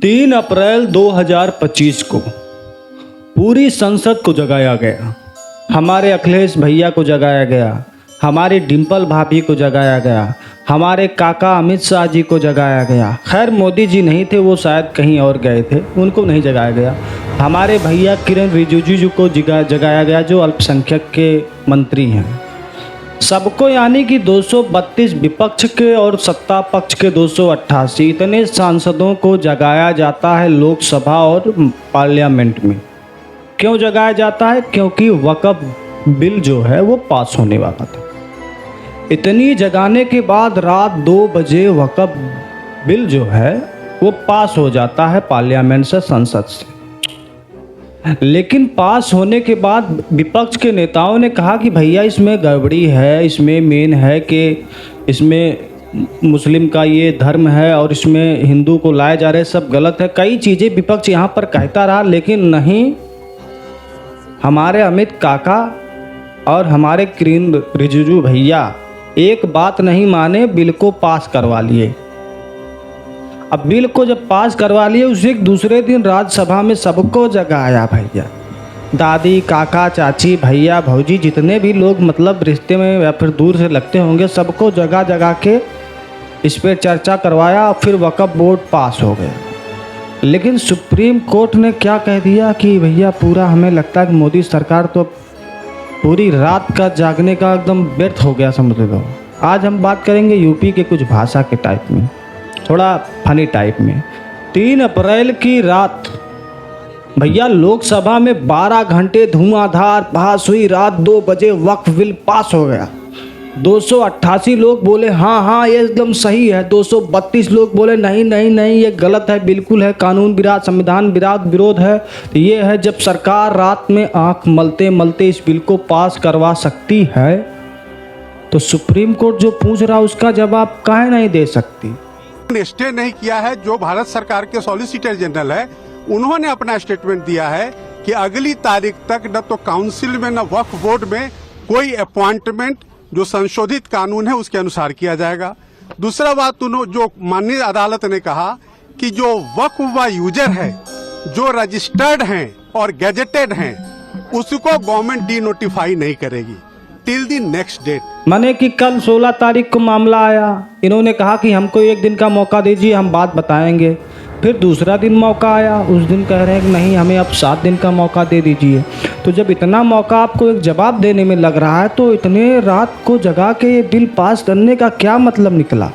3 अप्रैल 2025 को पूरी संसद को जगाया गया। हमारे अखिलेश भैया को जगाया गया, हमारी डिम्पल भाभी को जगाया गया, हमारे काका अमित शाह जी को जगाया गया। खैर मोदी जी नहीं थे, वो शायद कहीं और गए थे, उनको नहीं जगाया गया। हमारे भैया किरण रिजिजू को जगाया गया जो अल्पसंख्यक के मंत्री हैं। सबको यानी कि 232 विपक्ष के और सत्ता पक्ष के 288 इतने सांसदों को जगाया जाता है लोकसभा और पार्लियामेंट में। क्यों जगाया जाता है? क्योंकि वक्फ बिल जो है वो पास होने वाला था। इतनी जगाने के बाद रात 2 बजे वक्फ बिल जो है वो पास हो जाता है पार्लियामेंट से, संसद से। लेकिन पास होने के बाद विपक्ष के नेताओं ने कहा कि भैया इसमें गड़बड़ी है, इसमें मेन है कि इसमें मुस्लिम का ये धर्म है और इसमें हिंदू को लाए जा रहे, सब गलत है। कई चीज़ें विपक्ष यहाँ पर कहता रहा, लेकिन नहीं, हमारे अमित काका और हमारे किरण रिजिजू भैया एक बात नहीं माने, बिल को पास करवा लिए। अब बिल को जब पास करवा लिए उसे दूसरे दिन राज्यसभा में सबको जगाया भैया, दादी काका चाची भैया भौजी जितने भी लोग मतलब रिश्ते में या फिर दूर से लगते होंगे, सबको जगह जगह के इस पर चर्चा करवाया और फिर वक्फ बोर्ड पास हो गया। लेकिन सुप्रीम कोर्ट ने क्या कह दिया कि भैया पूरा हमें लगता है कि मोदी सरकार तो पूरी रात का जागने का एकदम व्यर्थ हो गया, समझ लो। आज हम बात करेंगे यूपी के कुछ भाषा के टाइप में, थोड़ा फनी टाइप में। 3 अप्रैल की रात भैया लोकसभा में 12 घंटे धुआंधार बहस हुई। रात 2 बजे वक्फ बिल पास हो गया। 288 लोग बोले हाँ हाँ ये एकदम सही है, 232 लोग बोले नहीं नहीं नहीं ये गलत है, बिल्कुल है, कानून विराध, संविधान विरोध है। तो ये है जब सरकार रात में आंख मलते मलते इस बिल को पास करवा सकती है तो सुप्रीम कोर्ट जो पूछ रहा उसका जवाब काहे नहीं दे सकती? स्टे नहीं किया है। जो भारत सरकार के सॉलिसिटर जनरल है उन्होंने अपना स्टेटमेंट दिया है कि अगली तारीख तक न तो काउंसिल में न वक्फ बोर्ड में कोई अपॉइंटमेंट जो संशोधित कानून है उसके अनुसार किया जाएगा। दूसरा बात जो माननीय अदालत ने कहा कि जो वक्फ व यूजर है जो रजिस्टर्ड हैं और गैजेटेड हैं उसको गवर्नमेंट डी नोटिफाई नहीं करेगी टिल द नेक्स्ट डेट। माने कि कल 16 तारीख को मामला आया, इन्होंने कहा कि हमको 1 दिन का मौका दीजिए, हम बात बताएंगे। फिर दूसरा दिन मौका आया, उस दिन कह रहे हैं कि नहीं हमें अब 7 दिन का मौका दे दीजिए। तो जब इतना मौका आपको एक जवाब देने में लग रहा है तो इतने रात को जगा के ये बिल पास करने का क्या मतलब निकला?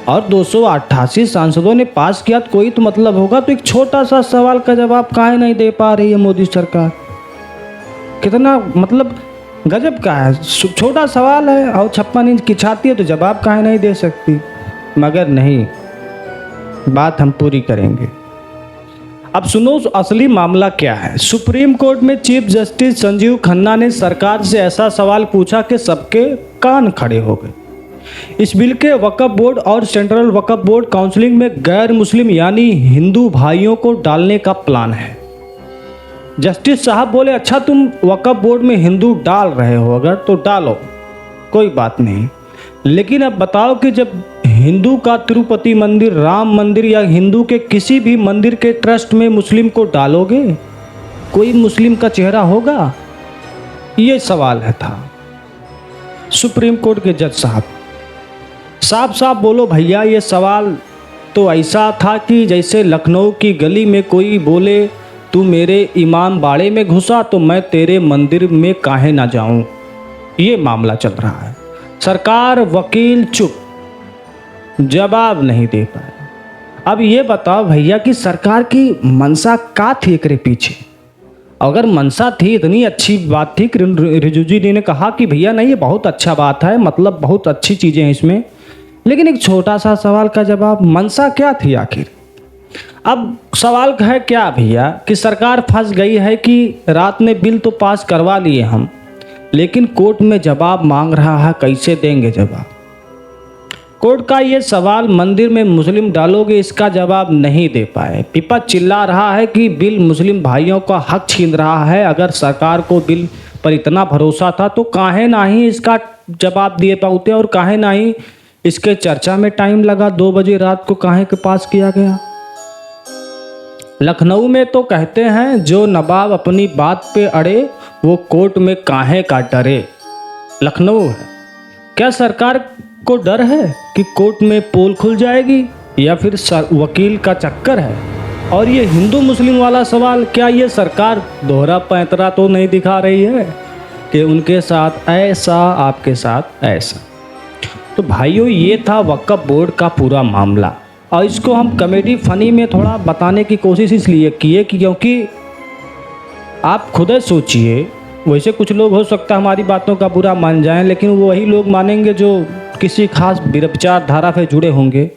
और 288 सांसदों ने पास किया तो कोई तो मतलब होगा। तो एक छोटा सा सवाल का जवाब काहे नहीं दे पा रही है मोदी सरकार? कितना मतलब गजब का है। छोटा सवाल है और 56 इंच की छाती है तो जवाब काहे नहीं दे सकती? मगर नहीं, बात हम पूरी करेंगे। अब सुनो असली मामला क्या है। सुप्रीम कोर्ट में चीफ जस्टिस संजीव खन्ना ने सरकार से ऐसा सवाल पूछा कि सबके कान खड़े हो गए। इस बिल के वक्फ बोर्ड और सेंट्रल वक्फ बोर्ड काउंसिलिंग में गैर मुस्लिम यानी हिंदू भाइयों को डालने का प्लान है। जस्टिस साहब बोले अच्छा तुम वक्फ बोर्ड में हिंदू डाल रहे हो अगर तो डालो, कोई बात नहीं, लेकिन अब बताओ कि जब हिंदू का तिरुपति मंदिर, राम मंदिर या हिंदू के किसी भी मंदिर के ट्रस्ट में मुस्लिम को डालोगे, कोई मुस्लिम का चेहरा होगा? ये सवाल है था। सुप्रीम कोर्ट के जज साहब साफ साफ बोलो भैया, ये सवाल तो ऐसा था कि जैसे लखनऊ की गली में कोई बोले तू मेरे इमाम बाड़े में घुसा तो मैं तेरे मंदिर में काहे ना जाऊं। ये मामला चल रहा है। सरकार वकील चुप, जवाब नहीं दे पाए। अब ये बताओ भैया कि सरकार की मंशा का थी एकरे पीछे? अगर मंशा थी, इतनी अच्छी बात थी, किरण रिजिजू जी ने कहा कि भैया नहीं ये बहुत अच्छा बात है, मतलब बहुत अच्छी चीज़ें हैं इसमें, लेकिन एक छोटा सा सवाल का जवाब, मंशा क्या थी आखिर? अब सवाल है क्या भैया कि सरकार फंस गई है कि रात में बिल तो पास करवा लिए हम, लेकिन कोर्ट में जवाब मांग रहा है, कैसे देंगे जवाब? कोर्ट का ये सवाल मंदिर में मुस्लिम डालोगे इसका जवाब नहीं दे पाए। विपक्ष चिल्ला रहा है कि बिल मुस्लिम भाइयों का हक छीन रहा है। अगर सरकार को बिल पर इतना भरोसा था तो काहे ना ही इसका जवाब दिए पाते और काहे ना ही इसके चर्चा में टाइम लगा। 2 बजे रात को काहे के पास किया गया? लखनऊ में तो कहते हैं जो नवाब अपनी बात पे अड़े वो कोर्ट में काहे का डरे। लखनऊ है। क्या सरकार को डर है कि कोर्ट में पोल खुल जाएगी या फिर वकील का चक्कर है? और ये हिंदू मुस्लिम वाला सवाल, क्या ये सरकार दोहरा पैंतरा तो नहीं दिखा रही है कि उनके साथ ऐसा आपके साथ ऐसा? तो भाइयों, ये था वक्फ बोर्ड का पूरा मामला और इसको हम कॉमेडी फनी में थोड़ा बताने की कोशिश इसलिए किए कि क्योंकि आप खुद सोचिए, वैसे कुछ लोग हो सकता है हमारी बातों का बुरा मान जाएं, लेकिन वही लोग मानेंगे जो किसी खास विचारधारा से जुड़े होंगे।